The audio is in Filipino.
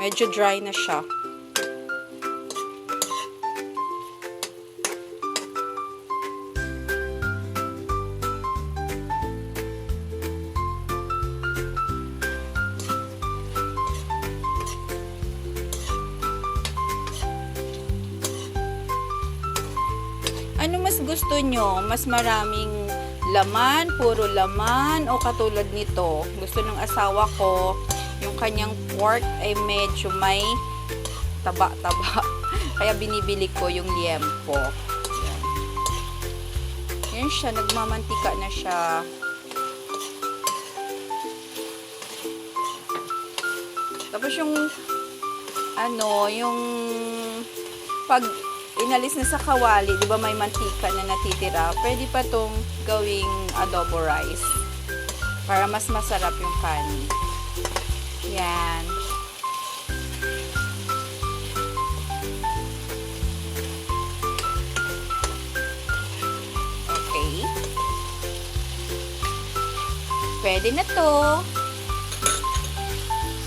Medyo dry na siya. Ano mas gusto nyo? Mas maraming laman, puro laman, o katulad nito? Gusto ng asawa ko, yung kanyang pork ay medyo may taba-taba. Kaya binibili ko yung liempo. Yan siya, nagmamantika na siya. Tapos yung yung pag inalis na sa kawali, di ba may mantika na natitira, pwede pa tong gawing adobo rice para mas masarap yung kanin. Yan. Okay. Pwede na to.